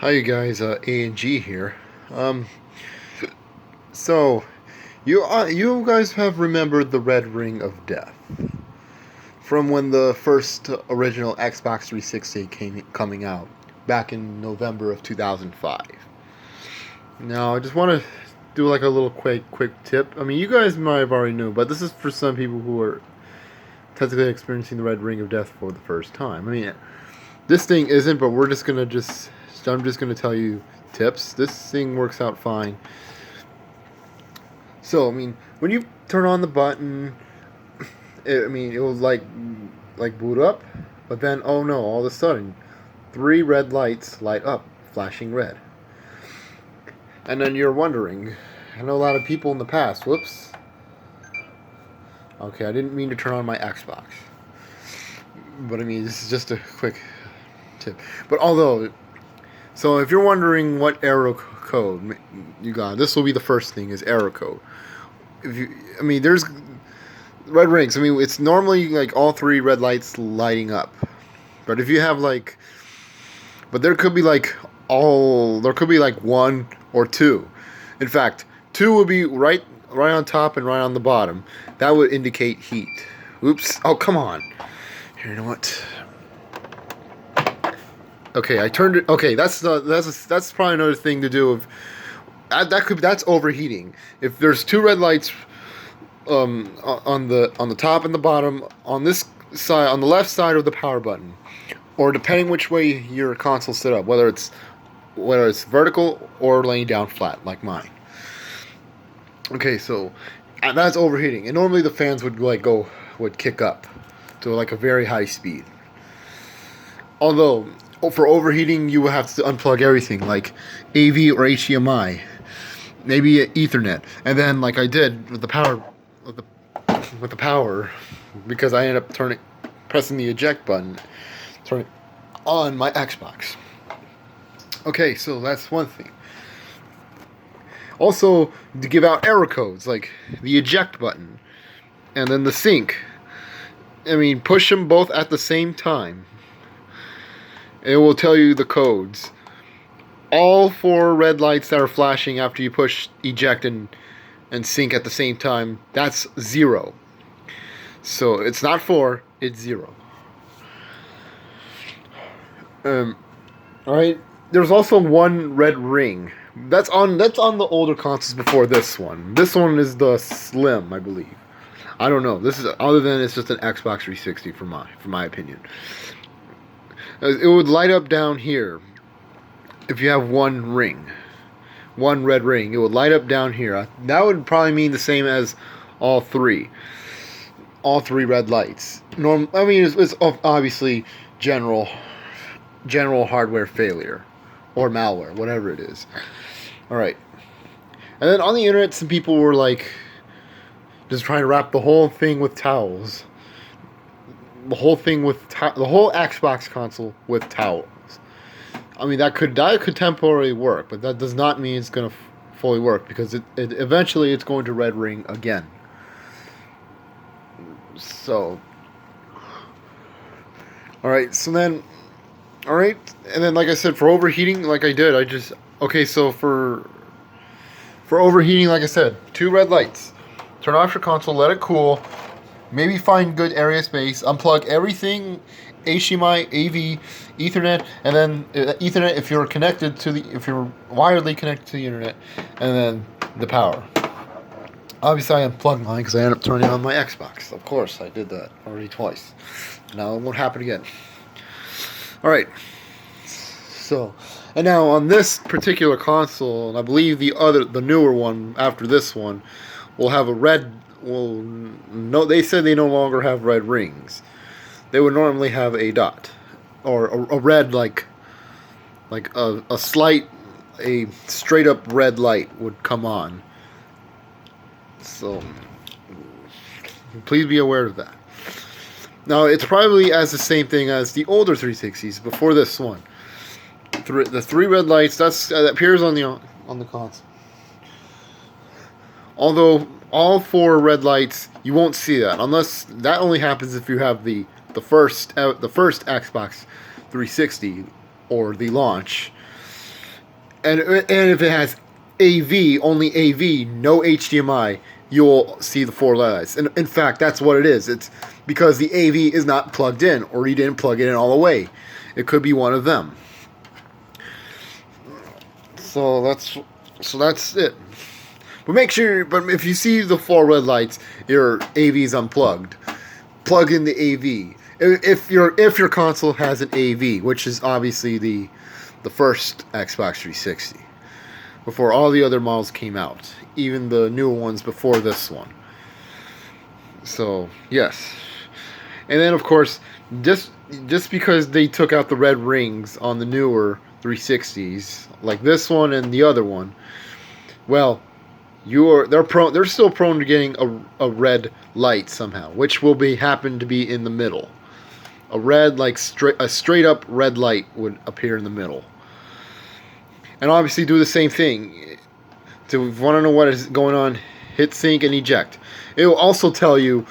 Hi, you guys. A and G here. Um, so you guys have remembered the Red Ring of Death from when the first original Xbox 360 came coming out back in November of 2005. Now, I just want to do like a little quick tip. I mean, you guys might have already knew, but this is for some people who are technically experiencing the Red Ring of Death for the first time. I mean, this thing isn't, but I'm just gonna tell you tips. This thing works out fine. So, I mean, when you turn on the button, it will like boot up, but then oh no, all of a sudden, three red lights light up, flashing red, and then you're wondering. I know a lot of people in the past. Whoops. Okay, I didn't mean to turn on my Xbox, but I mean this is just a quick tip. But so if you're wondering what error code you got, this will be the first thing is error code. There's red rings. I mean, it's normally like all three red lights lighting up. But if you have but there could be like one or two. In fact, two would be right on top and right on the bottom. That would indicate heat. Oops. Oh, come on. Here, you know what? Okay, I turned it. Okay, that's probably another thing to do with that's overheating. If there's two red lights on the top and the bottom on this side, on the left side of the power button, or depending which way your console's set up, whether it's vertical or laying down flat like mine. Okay, so that's overheating, and normally the fans would kick up to like a very high speed. Although for overheating, you will have to unplug everything, like AV or HDMI, maybe Ethernet, and then like I did with the power, because I ended up pressing the eject button, turning on my Xbox. Okay, so that's one thing. Also, to give out error codes, like the eject button, and then the sync. I mean, push them both at the same time. It will tell you the codes. All four red lights that are flashing after you push eject and sync at the same time, that's 0. So it's not 4, it's 0. Alright. There's also one red ring. That's on the older consoles before this one. This one is the Slim, I believe. I don't know. This is other than it's just an Xbox 360 for my opinion. It would light up down here if you have one red ring. It would light up down here. That would probably mean the same as all three red lights. It's obviously general hardware failure or malware, whatever it is. All right, and then on the internet, some people were like just trying to wrap the whole thing with towels. The whole Xbox console with towels. I mean, that could temporarily work, but that does not mean it's going to fully work, because it eventually it's going to red ring again. So, all right. And then like I said, for overheating, so for overheating, like I said, two red lights. Turn off your console, let it cool. Maybe find good area space. Unplug everything, HDMI, AV, Ethernet, and then Ethernet if you're wirely connected to the internet, and then the power. Obviously, I unplugged mine because I ended up turning on my Xbox. Of course, I did that already twice. Now it won't happen again. All right. So, and now on this particular console, and I believe the newer one after this one, will have a red. Well, no, they said they no longer have red rings. They would normally have a dot, or a red, like a straight up red light would come on. So please be aware of that. Now it's probably as the same thing as the older 360s before this one. The three red lights that appears on the console. Although all four red lights, you won't see that, unless that only happens if you have the first Xbox 360 or the launch. and if it has AV, only AV, no HDMI, you'll see the 4 LED lights. And in fact, that's what it is. It's because the AV is not plugged in, or you didn't plug it in all the way. It could be one of them. So that's it. But make sure, but if you see the 4 red lights, your AV is unplugged. Plug in the AV. If your console has an AV, which is obviously the first Xbox 360, before all the other models came out, even the newer ones before this one. So yes, and then of course, just because they took out the red rings on the newer 360s, like this one and the other one, well, they're still prone to getting a red light somehow, which will happen to be in the middle. A red, like a straight up red light would appear in the middle. And obviously do the same thing. To want to know what is going on, hit sync and eject. It will also tell you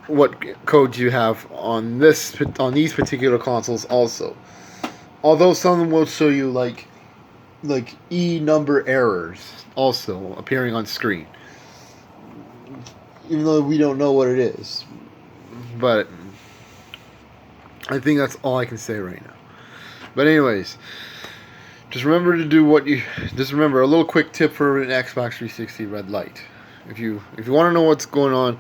what codes you have on these particular consoles also. Although some of them will show you like E number errors also appearing on screen. Even though we don't know what it is. But I think that's all I can say right now. But anyways, just remember a little quick tip for an Xbox 360 red light. If you want to know what's going on,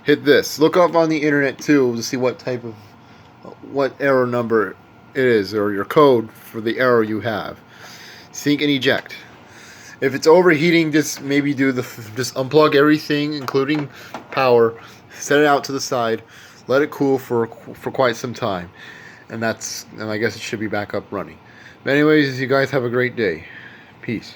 hit this. Look up on the internet too to see what error number it is, or your code for the error you have. Sync and eject. If it's overheating, just unplug everything, including power, set it out to the side, let it cool for quite some time, and I guess it should be back up running. But anyways, you guys have a great day. Peace.